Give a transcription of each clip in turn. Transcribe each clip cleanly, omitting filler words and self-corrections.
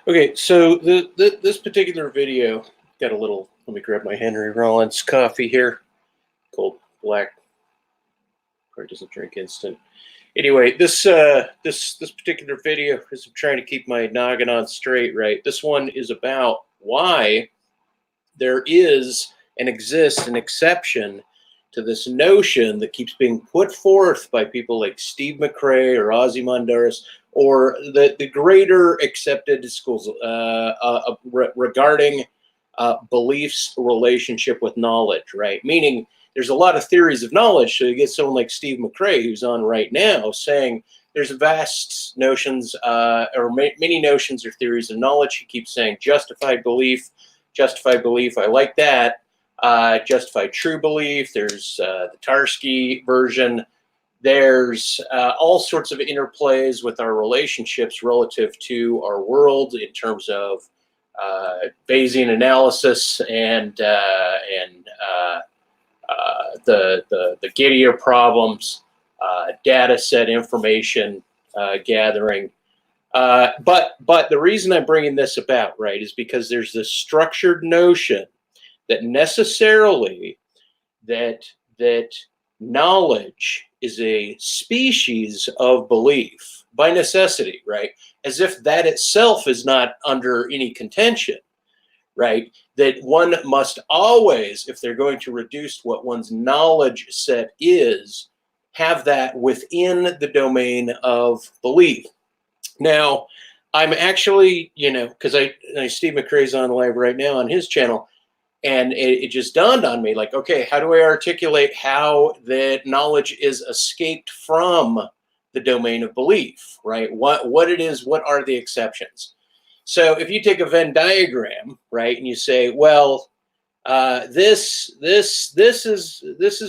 Okay, so this particular video got a little. Let me grab my Henry Rollins coffee here, cold black. Probably doesn't drink instant. Anyway, this particular video is I'm trying to keep my noggin on straight. Right, this one is about why there is and exists an exception to this notion that keeps being put forth by people like Steve McRae or Ozymandias, or the greater accepted schools regarding beliefs relationship with knowledge, right? Meaning there's a lot of theories of knowledge. So you get someone like Steve McRae, who's on right now, saying there's vast notions many notions or theories of knowledge. He keeps saying justified belief. I like that. Justified true belief. There's the Tarski version. There's all sorts of interplays with our relationships relative to our world in terms of Bayesian analysis and the Gideon problems, data set information gathering. But the reason I'm bringing this about, right, is because there's this structured notion that necessarily that knowledge is a species of belief by necessity, right? As if that itself is not under any contention, right? That one must always, if they're going to reduce what one's knowledge set is, have that within the domain of belief. Now, I'm actually, because Steve McRae's on live right now on his channel, and it just dawned on me, like, okay, how do I articulate how that knowledge is escaped from the domain of belief, right? What it is, what are the exceptions? So if you take a Venn diagram, right, and you say, well, this is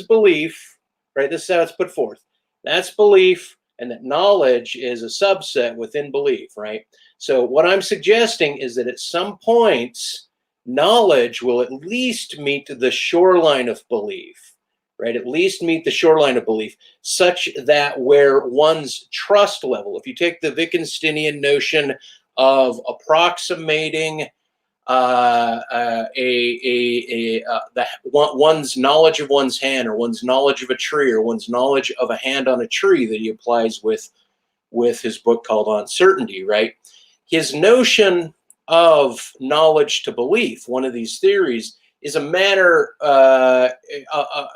belief, right? This is how it's put forth. That's belief, and that knowledge is a subset within belief, right? So what I'm suggesting is that at some points, knowledge will at least meet the shoreline of belief, right? At least meet the shoreline of belief, such that where one's trust level, if you take the Wittgensteinian notion of approximating one's knowledge of one's hand, or one's knowledge of a tree, or one's knowledge of a hand on a tree that he applies with his book called Uncertainty, right? His notion of knowledge to belief, one of these theories, is a matter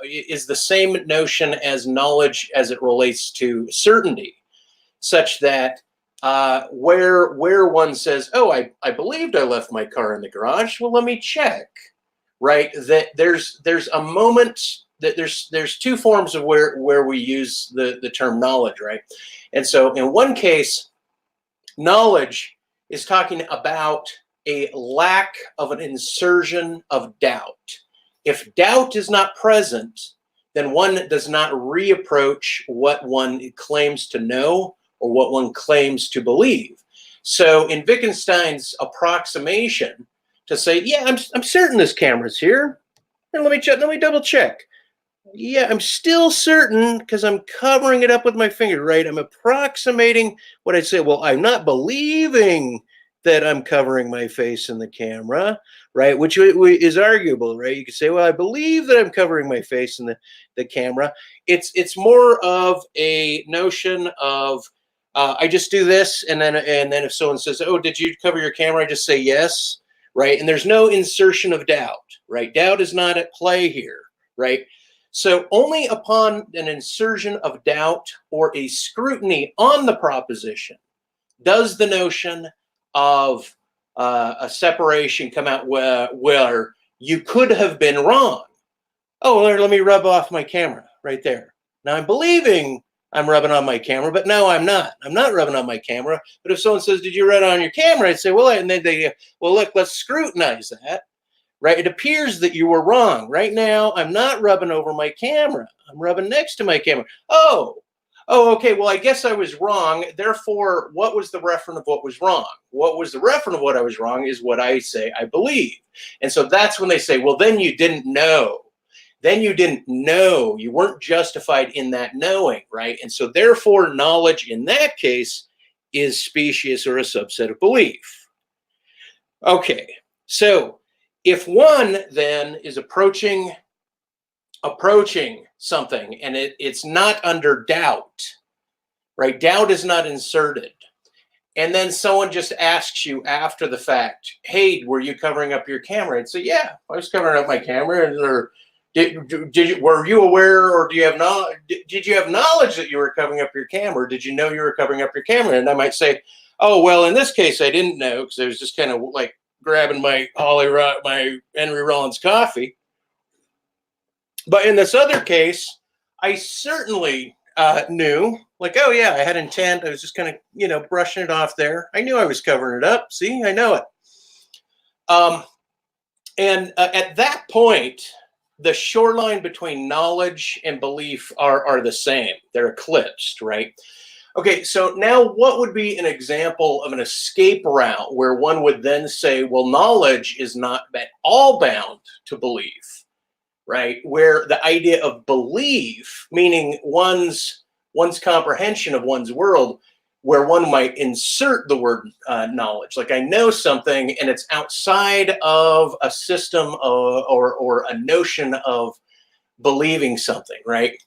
is the same notion as knowledge as it relates to certainty, such that where one says, oh, I believed I left my car in the garage. Well, let me check, right? That there's a moment that there's two forms of where we use the term knowledge, right? And so in one case, knowledge is talking about a lack of an insertion of doubt. If doubt is not present, then one does not reapproach what one claims to know or what one claims to believe. So in Wittgenstein's approximation, to say, yeah, I'm certain this camera's here, and let me double check. Yeah, I'm still certain because I'm covering it up with my finger, right? I'm approximating what I'd say. Well, I'm not believing that I'm covering my face in the camera, right? Which is arguable, right? You could say, well, I believe that I'm covering my face in the camera. It's more of a notion of I just do this, and then if someone says, oh, did you cover your camera? I just say yes, right? And there's no insertion of doubt, right? Doubt is not at play here, right? So only upon an insertion of doubt or a scrutiny on the proposition does the notion of a separation come out where you could have been wrong. Oh, let me rub off my camera right there. Now I'm believing I'm rubbing on my camera, but no, I'm not. I'm not rubbing on my camera. But if someone says, did you rub it on your camera? I'd say, well, and then well, look, let's scrutinize that. Right? It appears that you were wrong. Right now, I'm not rubbing over my camera. I'm rubbing next to my camera. Oh, okay. Well, I guess I was wrong. Therefore, what was the referent of what was wrong? What was the referent of what I was wrong is what I say I believe. And so that's when they say, well, then you didn't know. Then you didn't know. You weren't justified in that knowing, right? And so therefore, knowledge in that case is specious or a subset of belief. Okay, so if one then is approaching something and it's not under doubt, right? Doubt is not inserted. And then someone just asks you after the fact, "Hey, were you covering up your camera?" And say, "Yeah, I was covering up my camera." Or were you aware, or do you have knowledge? Did you have knowledge that you were covering up your camera? Did you know you were covering up your camera? And I might say, "Oh, well, in this case, I didn't know because I was just kind of like grabbing my my Henry Rollins coffee." But in this other case, I certainly knew, like, oh yeah, I had intent. I was just kind of, brushing it off there. I knew I was covering it up. See, I know it. And at that point, the shoreline between knowledge and belief are the same. They're eclipsed, right? Okay, so now what would be an example of an escape route where one would then say, well, knowledge is not at all bound to belief, right? Where the idea of belief, meaning one's comprehension of one's world, where one might insert the word knowledge. Like, I know something and it's outside of a system or a notion of believing something, right?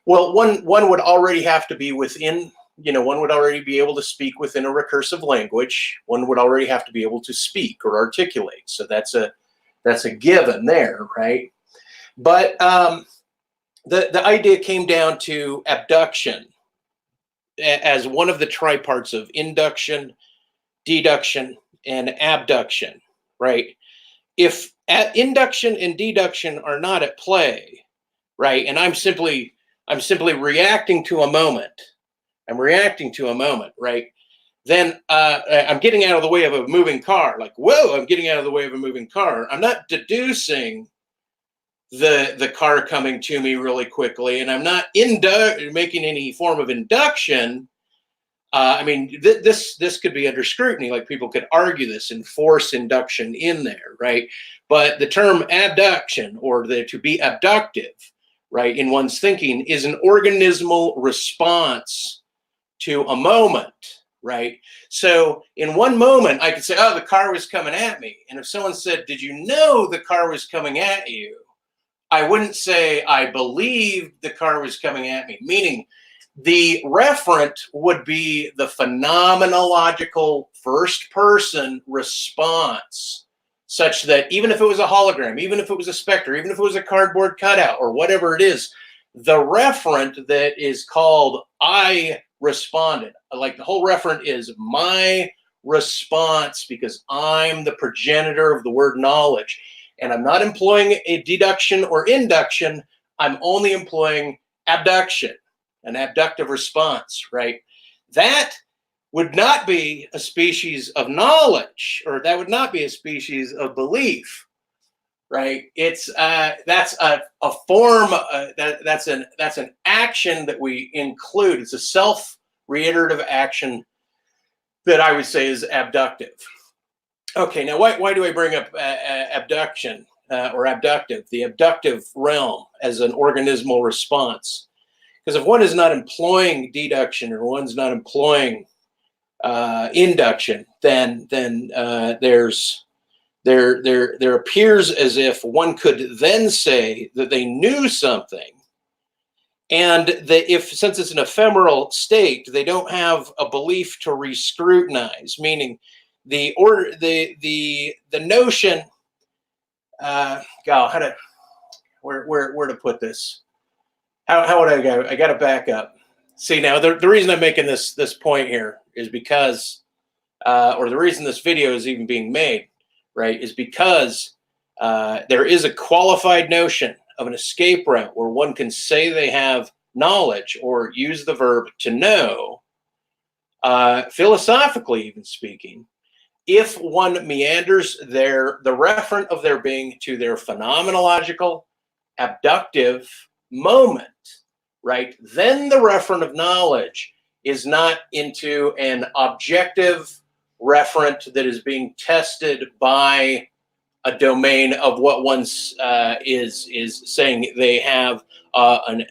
Well, one would already have to be within, one would already be able to speak within a recursive language. One would already have to be able to speak or articulate. So that's a given there, right? But the idea came down to abduction as one of the triparts of induction, deduction, and abduction, right? If induction and deduction are not at play, right, and I'm simply reacting to a moment, right? Then I'm getting out of the way of a moving car. Like, whoa, I'm getting out of the way of a moving car. I'm not deducing the car coming to me really quickly, and I'm not making any form of induction. This could be under scrutiny. Like, people could argue this and force induction in there, right? But the term abduction, or to be abductive, right, in one's thinking, is an organismal response to a moment, right? So in one moment, I could say, oh, the car was coming at me. And if someone said, did you know the car was coming at you? I wouldn't say I believed the car was coming at me, meaning the referent would be the phenomenological first person response, such that even if it was a hologram, even if it was a specter, even if it was a cardboard cutout or whatever it is, the referent that is called I responded. Like, the whole referent is my response because I'm the progenitor of the word knowledge. And I'm not employing a deduction or induction. I'm only employing abduction, an abductive response, right? That would not be a species of knowledge, or that would not be a species of belief, right? It's that's a form that's an action that we include. It's a self-reiterative action that I would say is abductive. Okay, now why do I bring up abduction or abductive, the abductive realm as an organismal response? Because if one is not employing deduction or one's not employing induction, then there appears as if one could then say that they knew something, and that since it's an ephemeral state, they don't have a belief to re-scrutinize, meaning the notion, where to put this? How would I go? I got to back up. See, now the reason I'm making this point here is because, or the reason this video is even being made, right, is because there is a qualified notion of an escape route where one can say they have knowledge or use the verb to know, philosophically even speaking, if one meanders the referent of their being to their phenomenological abductive moment, right, then the referent of knowledge is not into an objective referent that is being tested by a domain of what one is saying they have an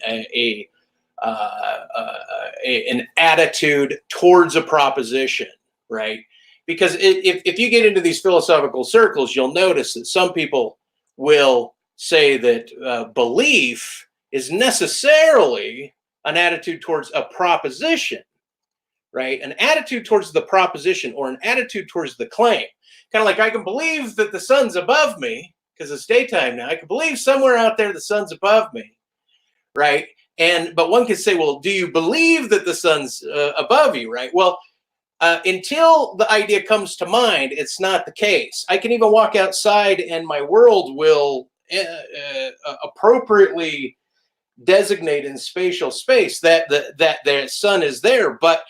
attitude towards a proposition, right? Because if you get into these philosophical circles, you'll notice that some people will say that belief is necessarily an attitude towards a proposition, right? An attitude towards the proposition or an attitude towards the claim. Kind of like, I can believe that the sun's above me because it's daytime now. I can believe somewhere out there the sun's above me, right? But one could say, well, do you believe that the sun's above you, right? Well, until the idea comes to mind, it's not the case. I can even walk outside and my world will appropriately designate in spatial space that the sun is there. But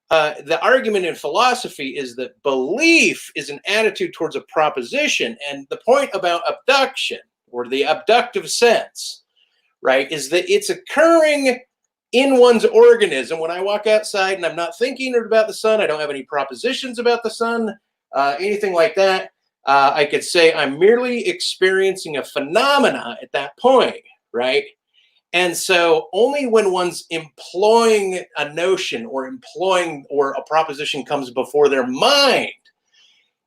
the argument in philosophy is that belief is an attitude towards a proposition. And the point about abduction, or the abductive sense, right, is that it's occurring in one's organism. When I walk outside and I'm not thinking about the sun, I don't have any propositions about the sun, anything like that, I could say I'm merely experiencing a phenomena at that point, right? And so only when one's employing a notion or a proposition comes before their mind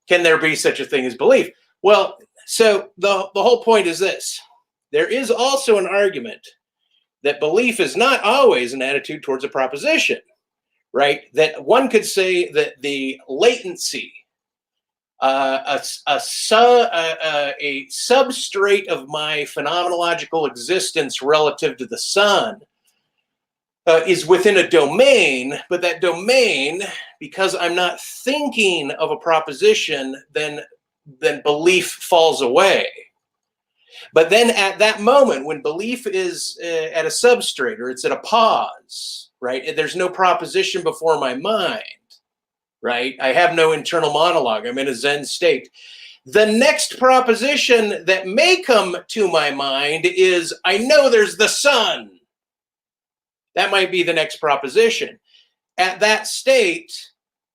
can there be such a thing as belief. Well, so the whole point is this. There is also an argument that belief is not always an attitude towards a proposition, right? That one could say that the latency, a substrate of my phenomenological existence relative to the sun is within a domain, but that domain, because I'm not thinking of a proposition, then belief falls away. But then at that moment, when belief is at a substrate, or it's at a pause, right? There's no proposition before my mind, right? I have no internal monologue. I'm in a Zen state. The next proposition that may come to my mind is, I know there's the sun. That might be the next proposition. At that state,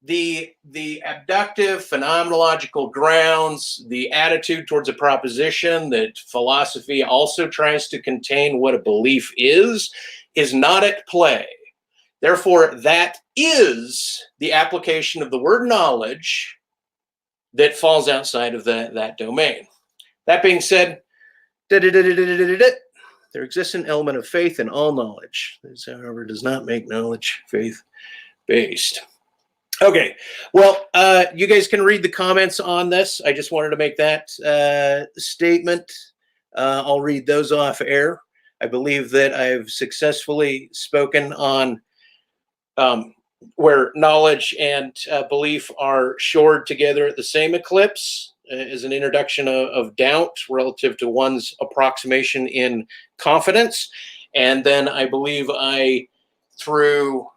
the abductive phenomenological grounds, the attitude towards a proposition that philosophy also tries to contain what a belief is not at play. Therefore, that is the application of the word knowledge that falls outside of that domain. That being said, there exists an element of faith in all knowledge. This, however, does not make knowledge faith-based. Okay, well, you guys can read the comments on this. I just wanted to make that statement. I'll read those off air. I believe that I've successfully spoken on where knowledge and belief are shored together at the same eclipse as an introduction of doubt relative to one's approximation in confidence. And then I believe through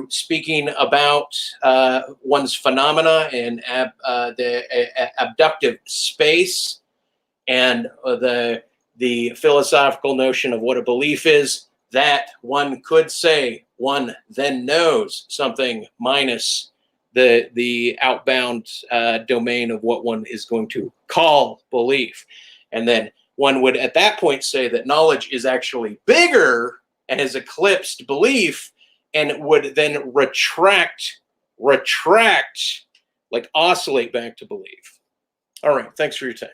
speaking about one's phenomena and the abductive space and the philosophical notion of what a belief is, that one could say one then knows something minus the outbound domain of what one is going to call belief. And then one would at that point say that knowledge is actually bigger and has eclipsed belief, and it would then retract, like oscillate back to belief. All right, thanks for your time.